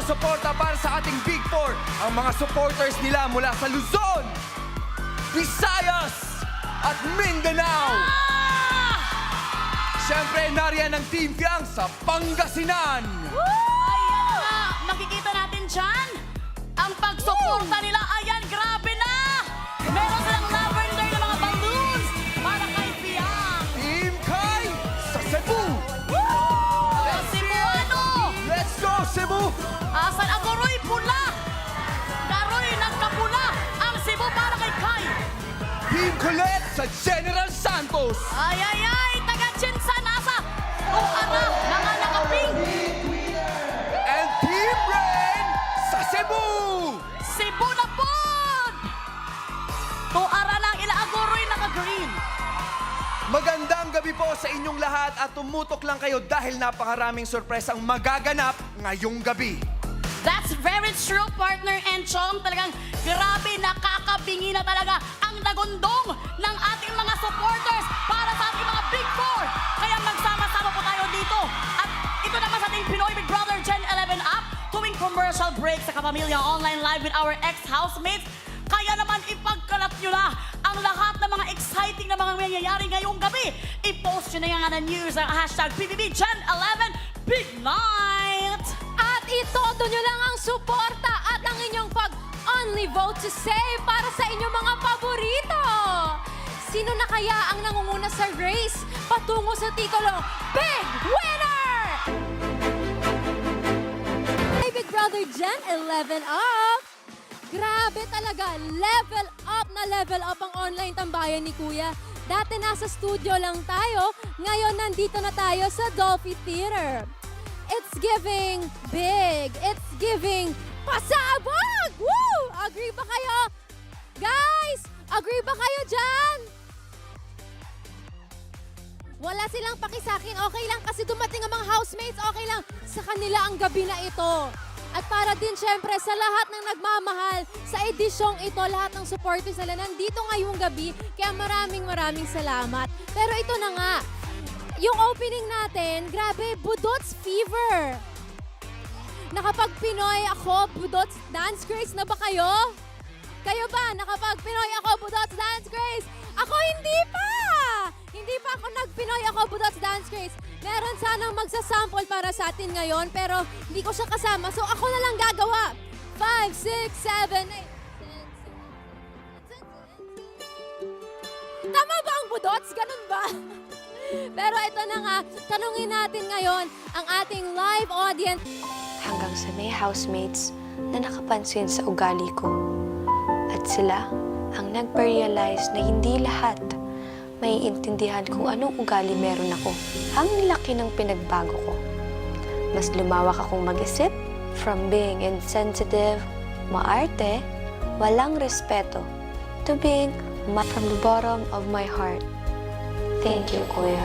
sumusuporta para sa ating Big Four, ang mga supporters nila mula sa Luzon, Visayas, at Mindanao. Siyempre, nariyan ang Team FYANG sa Pangasinan. Ayan nga, makikita natin dyan. Ang pagsuporta nila, ayan, grabe na! Meron silang lavender na mga balloons para kay FYANG. Team Kai sa Cebu. Cebuano! Let's go, Cebu! Asan ang Goroy pula? Garoy nagkapula ang Cebu para kay Kai. Team Kollete sa General Santos. Ay, ay, ay! Taga-Chinsa nasa Tuara, mga nakaping. And Team Rain sa Cebu. Cebu na po! Tuara lang ila ang Goroy naka-green. Magandang gabi po sa inyong lahat at tumutok lang kayo dahil napakaraming sorpresang magaganap ngayong gabi. That's very true, partner and chum. Talagang grabe, nakakabingi na talaga ang nagundong ng ating mga supporters para sa ating mga Big Four. Kaya magsama-sama po tayo dito. At ito naman sa ating Pinoy Big Brother Gen 11 app, tuwing commercial break sa Kapamilya Online Live with our ex-housemates. Kaya naman ipagkalat nyo na ang lahat ng mga exciting na mga nangyayari ngayong gabi. I-post nyo na yan na news ang hashtag PBB Gen 11 Big Night. At itodo nyo lang ang suporta at ang inyong pag-only vote to save para sa inyong mga paborito. Sino na kaya ang nangunguna sa race patungo sa titulong Big Winner? Hey, Big Brother Gen 11 up! Grabe talaga, level up ang online tambayan ni Kuya. Dati nasa studio lang tayo, ngayon nandito na tayo sa Dolphy Theater. It's giving big, it's giving pasabog! Woo! Agree ba kayo? Guys, agree ba kayo dyan? Wala silang pakisakin, okay lang kasi dumating ang mga housemates, okay lang. Sa kanila ang gabi na ito. At para din syempre sa lahat ng nagmamahal sa edisyong ito, lahat ng supporters nila nandito ngayong gabi. Kaya maraming salamat. Pero ito na nga, yung opening natin, grabe, Budots Fever. Nakapag Pinoy ako, Budots Dance Craze na ba kayo? Kayo ba? Nakapag Pinoy ako, Budots Dance Craze? Ako hindi pa! Hindi pa ako nag-Pinoy ako, Budots Dance Craze. Meron sanang magsasample para sa atin ngayon, pero hindi ko siya kasama. So ako na lang gagawa. 5, 6, 7, 8. Tama ba ang Budots? Ganun ba? Pero ito na nga, tanungin natin ngayon ang ating live audience. Hanggang sa may housemates na nakapansin sa ugali ko. At sila ang nagpa-realize na hindi lahat maiintindihan kung anong ugali meron ako. Ang laki ng pinagbago ko. Mas lumawak akong mag-isip, from being insensitive, maarte, walang respeto, to being from the bottom of my heart. Thank you, Kuya.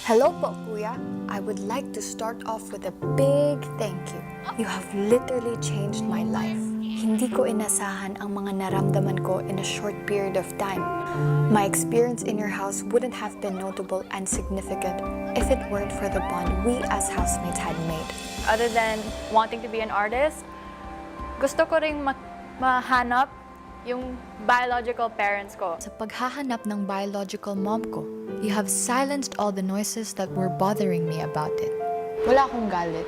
Hello po, Kuya. I would like to start off with a big thank you. You have literally changed my life. Hindi ko inasahan ang mga naramdaman ko in a short period of time. My experience in your house wouldn't have been notable and significant if it weren't for the bond we as housemates had made. Other than wanting to be an artist, gusto ko ring mahanap yung biological parents ko. Sa paghahanap ng biological mom ko, you have silenced all the noises that were bothering me about it. Wala akong galit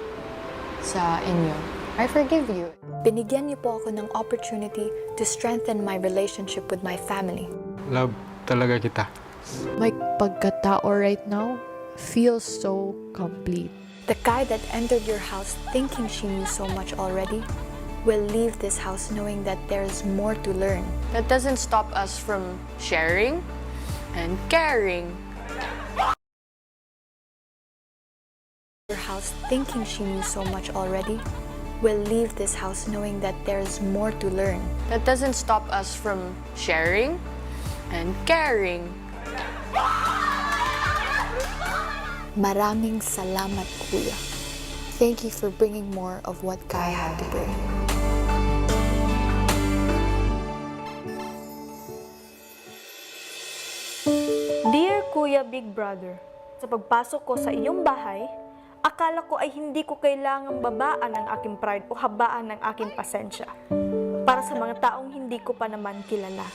sa inyo. I forgive you. Binigyan niyo po ako ng opportunity to strengthen my relationship with my family. Love talaga kita. My pagkatao right now feels so complete. The guy that entered your house thinking she knew so much already will leave this house knowing that there's more to learn. That doesn't stop us from sharing and caring. Your house thinking she knew so much already will leave this house knowing that there's more to learn. That doesn't stop us from sharing and caring. Maraming salamat, Kuya. Thank you for bringing more of what Kai had to bring. Dear Kuya Big Brother, sa pagpasok ko sa iyong bahay, akala ko ay hindi ko kailangang babaan ang aking pride o habaan ng aking pasensya para sa mga taong hindi ko pa naman kilala.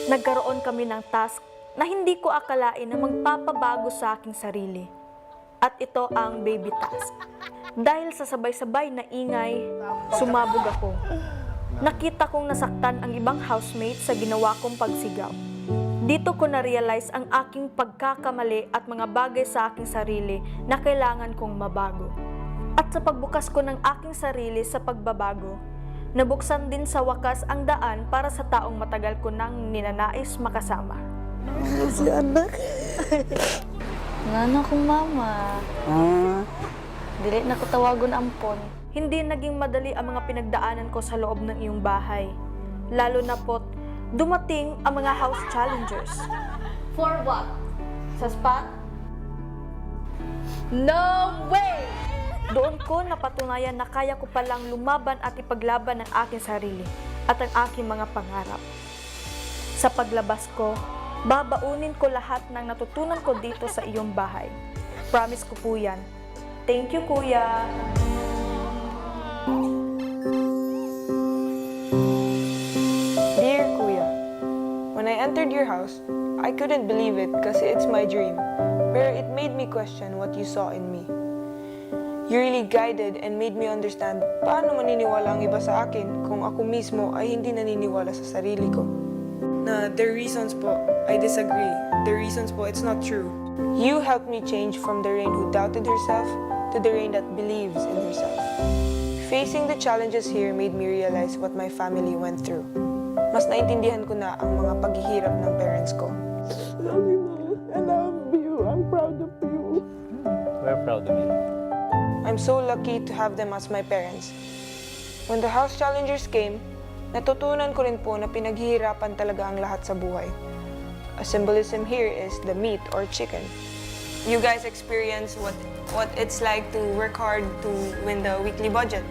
Nagkaroon kami ng task na hindi ko akalain na magpapabago sa aking sarili. At ito ang baby task. Dahil sa sabay-sabay na ingay, sumabog ako. Nakita kong nasaktan ang ibang housemate sa ginawa kong pagsigaw. Dito ko na-realize ang aking pagkakamali at mga bagay sa aking sarili na kailangan kong mabago. At sa pagbukas ko ng aking sarili sa pagbabago, nabuksan din sa wakas ang daan para sa taong matagal ko nang ninanais makasama. Si anak. Ngana kong mama. Dili na ko tawagon ampon. Hindi naging madali ang mga pinagdaanan ko sa loob ng iyong bahay. Lalo na po't dumating ang mga house challengers. For what? Sa spot? No way! Doon ko napatunayan na kaya ko palang lumaban at ipaglaban ang aking sarili at ang aking mga pangarap. Sa paglabas ko, babaunin ko lahat ng natutunan ko dito sa iyong bahay. Promise ko po yan. Thank you, Kuya! Dear Kuya, when I entered your house, I couldn't believe it kasi it's my dream, pero it made me question what you saw in me. You really guided and made me understand paano maniniwala ang iba sa akin kung ako mismo ay hindi naniniwala sa sarili ko. Na the reasons po, I disagree. The reasons po, it's not true. You helped me change from the Rain who doubted herself to the Rain that believes in herself. Facing the challenges here made me realize what my family went through. Mas naintindihan ko na ang mga paghihirap ng parents ko. I love you. I'm proud of you. We're proud of you. I'm so lucky to have them as my parents. When the house challengers came, natutunan ko rin po na pinaghihirapan talaga ang lahat sa buhay. A symbolism here is the meat or chicken. You guys experience what it's like to work hard to win the weekly budget.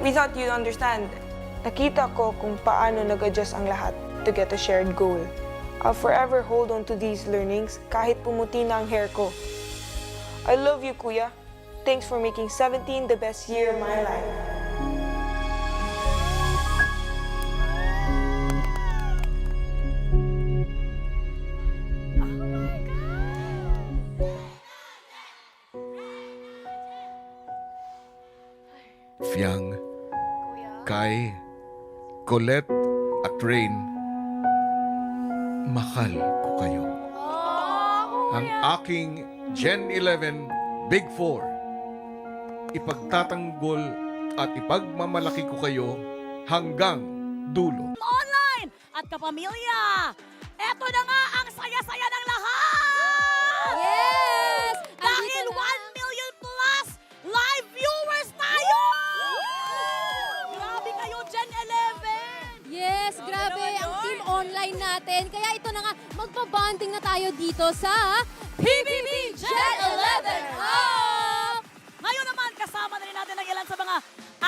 We thought you'd understand. Nakita ko kung paano nag-adjust ang lahat to get a shared goal. I'll forever hold on to these learnings kahit pumuti na ang hair ko. I love you, Kuya. Thanks for making 17 the best year of my life. FYANG, Kai, Kollete at Rain, mahal ko kayo. Ang aking Gen 11 Big 4, ipagtatanggol at ipagmamalaki ko kayo hanggang dulo. Online at kapamilya, eto na nga ang saya-saya ng lahat! Yes! Dahil Andito na. 1 million plus live viewers tayo! Grabe kayo, Gen 11! Yes, grabe ang team online natin. Kaya ito na nga, magbabanding na tayo dito sa PBB Gen 11 Up! Ngayon naman, kasama na rin natin ang ilan sa mga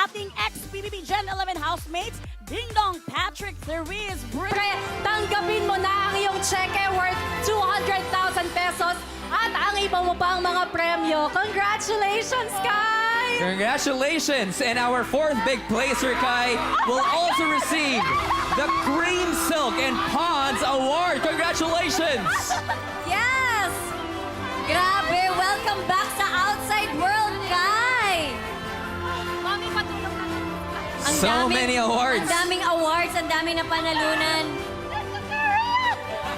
ating ex-PBB Gen 11 housemates, Ding Dong, Patrick, Therese, Brit. Tanggapin mo na ang iyong cheque worth 200,000 pesos at ang iba mo pang mga premyo. Congratulations, Kai! Congratulations! And our fourth big placer, Kai, will also receive the Cream Silk and Ponds Award. Congratulations! Yes! Grabe! Welcome back sa outside world, Kai! Mami, patulong na. So many awards. Ang daming awards, ang daming napanalunan.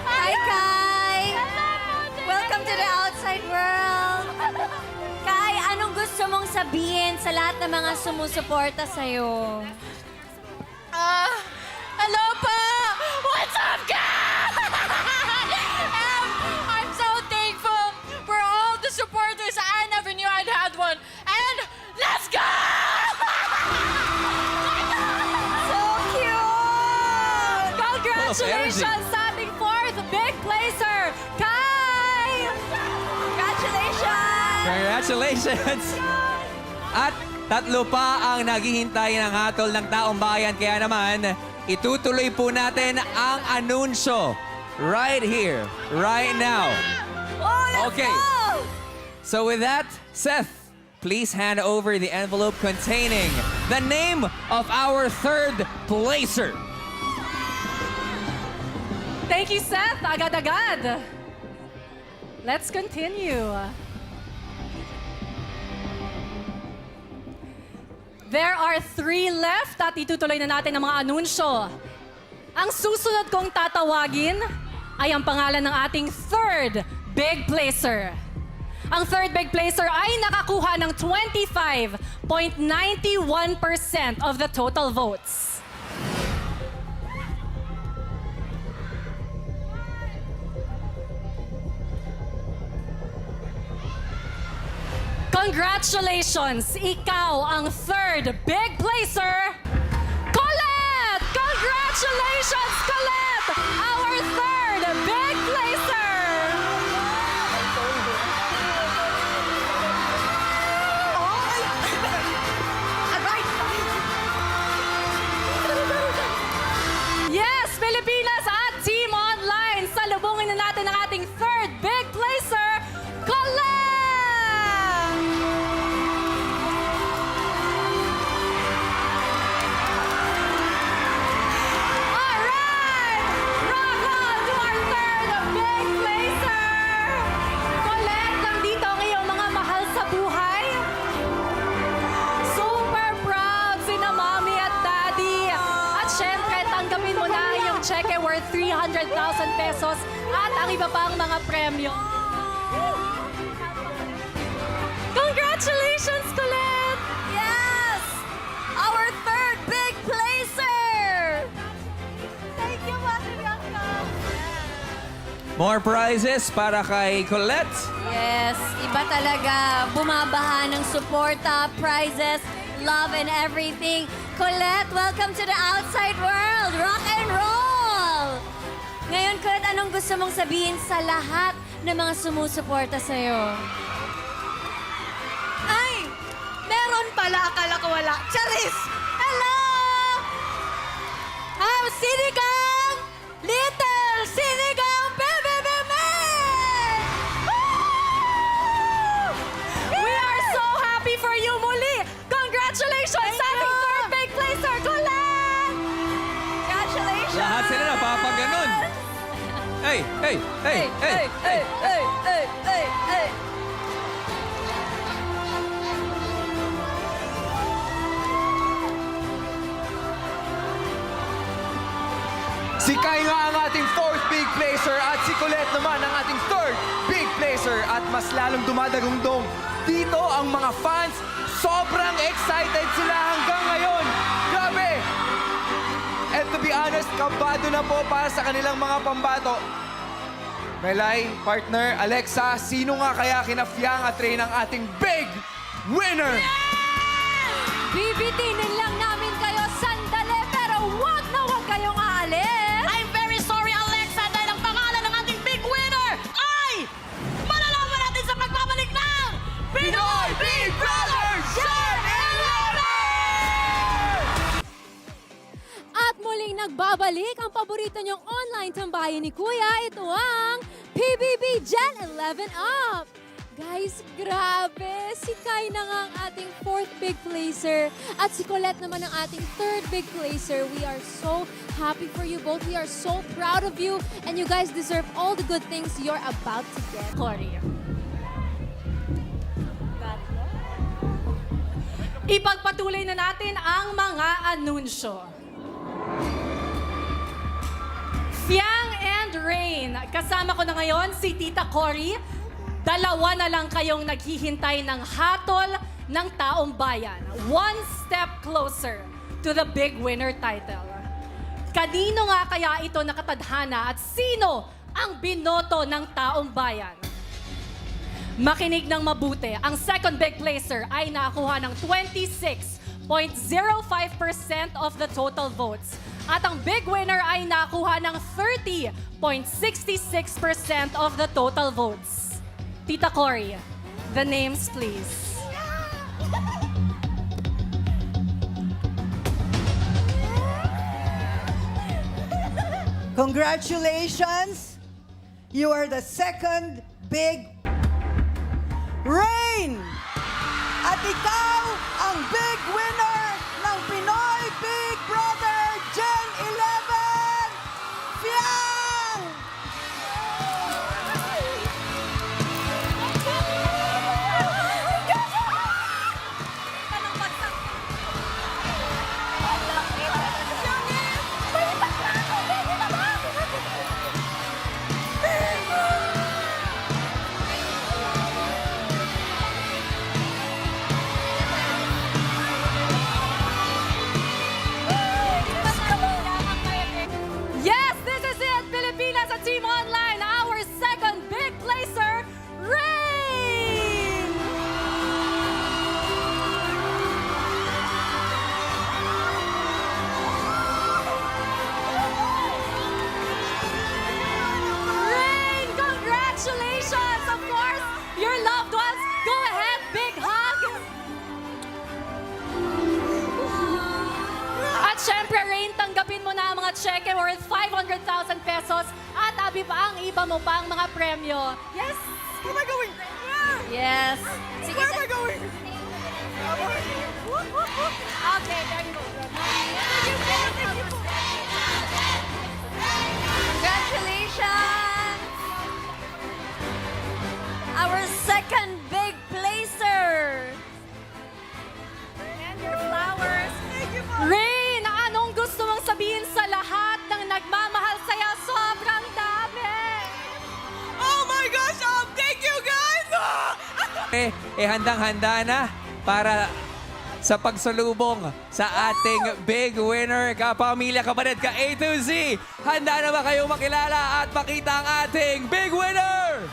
Hi, Kai! Welcome to the outside world! Kai, anong gusto mong sabihin sa lahat ng mga sumusuporta sa'yo? Hello po! What's up, guys? I'm so thankful for all the supporters. I never knew I'd had one. And let's go! So cute! Congratulations sa ating fourth big placer, Kai! Congratulations! Congratulations! At tatlo pa ang naghihintay ng hatol ng taong bayan. Kaya naman, itutuloy po natin ang anunsyo right here, right now. Okay. So with that, Seth, please hand over the envelope containing the name of our third placer. Thank you, Seth. Agad-agad. Let's continue. There are 3 left at itutuloy na natin ang mga anunsyo. Ang susunod kong tatawagin ay ang pangalan ng ating third big placer. Ang third big placer ay nakakuha ng 25.91% of the total votes. Congratulations! Ikaw ang third big placer, Kollete! Congratulations, Kollete! Our third big placer! Yes, Pilipinas at Team Online! Salubungin na natin ang ating third big placer, Kollete! Cheque worth 300,000 pesos at ang iba pang mga premyo. Congratulations, Kollete! Yes! Our third big placer! Thank you, Mati Bianca! More prizes para kay Kollete. Yes, iba talaga. Bumabaha ng suporta, prizes, love and everything. Kollete, welcome to the outside world. Rock and roll! Ngayon, Kollete, anong gusto mong sabihin sa lahat ng mga sumusuporta sa'yo? Ay! Meron pala, akala ko wala. Charis! Hello! I'm Sinigang! Little Sinigang PBB! We are so happy for you muli! Congratulations sa ating third big placer, Kollete! Congratulations! Lahat sila napapaganon. Hey, hey, hey, hey, hey. hey! Si Kai nga ang ating fourth big placer at si Kollete naman ang ating third big placer. At mas lalong dumadagundong dito ang mga fans. Sobrang excited sila hanggang ngayon. Grabe! And to be honest, kabado na po para sa kanilang mga pambato. Melay, partner, Alexa, sino nga kaya kina FYANG at Rain ang ating big winner? Bibitinin lang namin kayo sandali, pero wag na wag kayong aalis. I'm very sorry, Alexa, dahil ang pangalan ng ating big winner ay malalaman natin sa pagbabalik ng Pinoy Big Brothers Gen 11! At muling nagbabalik ang paborito niyong online tambayan ni Kuya. Ito ang PBB Gen 11 Up. Guys, grabe! Si Kai na nga ang ating fourth big placer at si Kollete naman ang ating third big placer. We are so happy for you both. We are so proud of you and you guys deserve all the good things you're about to get. Korea. Ipagpatuloy na natin ang mga anunsyo. FYANG and Rain, kasama ko na ngayon si Tita Cory. Dalawa na lang kayong naghihintay ng hatol ng taong bayan. One step closer to the big winner title. Kanino nga kaya ito nakatadhana at sino ang binoto ng taong bayan? Makinig ng mabuti. Ang second big placer ay nakakuha ng 26.05% of the total votes. At ang big winner ay nakakuha ng 30.66% of the total votes. Tita Cory, the names please. Congratulations! You are the second big Rain! At ikaw ang big winner ng Pinoy Big Brother Gen 11 FYANG! Yes, this is it! Pilipinas at Team Online, our second big placer, Rain! Rain, congratulations! Of course, your loved ones. Go ahead, big hug! At syempre, Rain, tanggapin mo na ang mga cheque worth 500,000 pesos at abi pa ang iba mo pang mga premyo. Yes! Where am I going? Yes! Where am I going? Okay, there you go. Congratulations! Our second big placer! And your flowers. Rain, anong gusto mong sabihin sa lahat ng nagmamahal sa'yo? Sobrang dami! Oh my gosh! Thank you guys! Handang-handa na para sa pagsalubong sa ating big winner. Kapamilya, kapatid, ka A to Z. Handa na ba kayong makilala at makita ang ating big winner?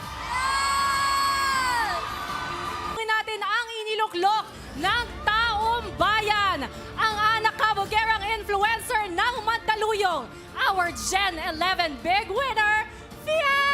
Natin ang iniluklok ng taong bayan, ang anak kabugerang influencer ng Mandaluyong, our Gen 11 big winner, FYANG!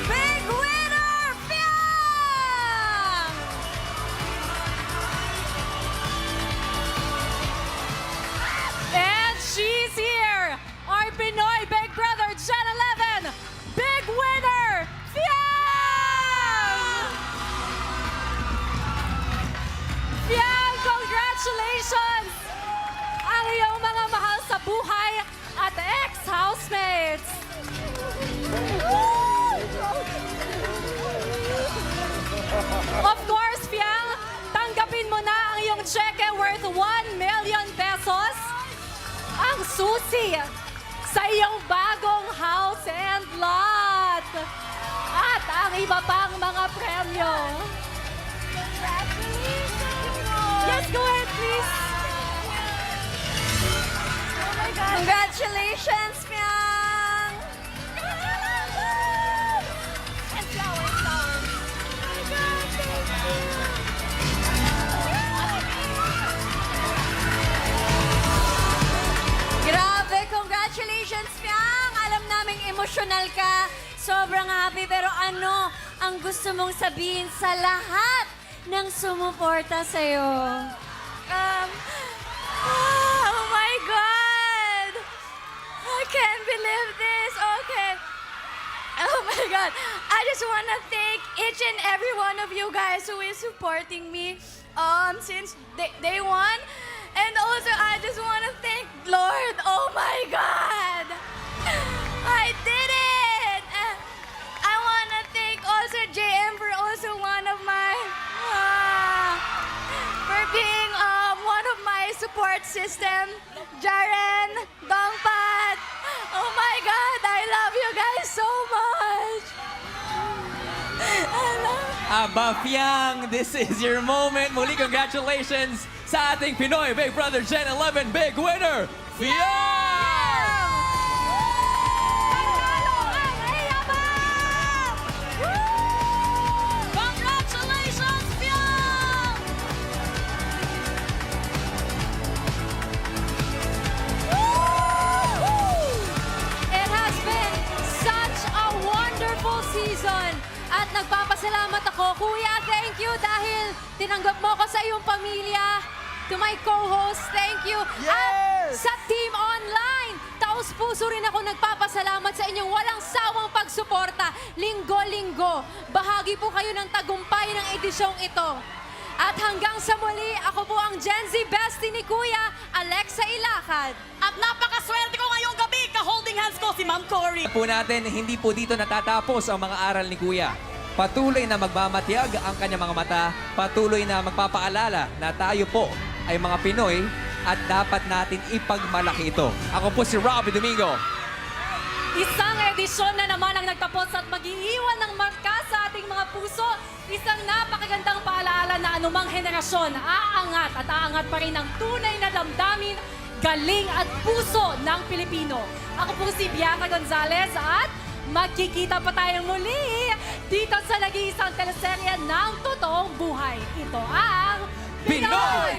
Big winner, FYANG! And she's here, our Pinoy Big Brother Gen 11 big winner, FYANG! FYANG, congratulations! Ang iyong mga mahal sa buhay at ex-housemates! Of course, FYANG, tanggapin mo na ang iyong cheque worth 1 million pesos. Ang susi sa iyong bagong house and lot. At ang iba pang mga premyo. Yes, go ahead, please. Oh my God. Congratulations, FYANG! And flowers. Grabe, congratulations, FYANG! Alam naming emosyonal ka. Sobrang happy. Pero ano ang gusto mong sabihin sa lahat ng sumuporta sa'yo? Oh my God! I can't believe this. Okay. Oh my God. God. I just want to thank each and every one of you guys who is supporting me since day one. And also, I just want to thank Lord. Oh my God. I did it. I want to thank also JM for also one of my, for being one of my support system. Jaren, Dongpat. Oh my God, I love you guys so much. I love Aba, FYANG, this is your moment. Muli, congratulations sa ating Pinoy Big Brother Gen 11 Big Winner, FYANG! Congratulations, FYANG! It has been such a wonderful season. At nagpapasalamat ako, Kuya, thank you dahil tinanggap mo ko sa iyong pamilya. To my co-host, thank you. At sa Team Online, taos-puso rin ako nagpapasalamat sa inyong walang sawang pagsuporta. Linggo-linggo, bahagi po kayo ng tagumpay ng edisyong ito. At hanggang sa muli, ako po ang Gen Z Bestie ni Kuya, Alexa Ilacad. At napakaswerte ko ngayong gabi, ka-holding hands ko si Ma'am Cory. Po natin, hindi po dito natatapos ang mga aral ni Kuya. Patuloy na magmamatiyag ang kanyang mga mata, patuloy na magpapaalala na tayo po ay mga Pinoy at dapat natin ipagmalaki ito. Ako po si Robbie Domingo. Isang edisyon na naman ang nagtapos at mag-iiwan ng marka sa ating mga puso. Isang napakagandang paalaala na anumang henerasyon, aangat at aangat pa rin ang tunay na damdamin, galing at puso ng Pilipino. Ako po si Bianca Gonzalez at magkikita pa tayong muli dito sa nag-iisang teleserye ng totoong buhay. Ito ang Pinoy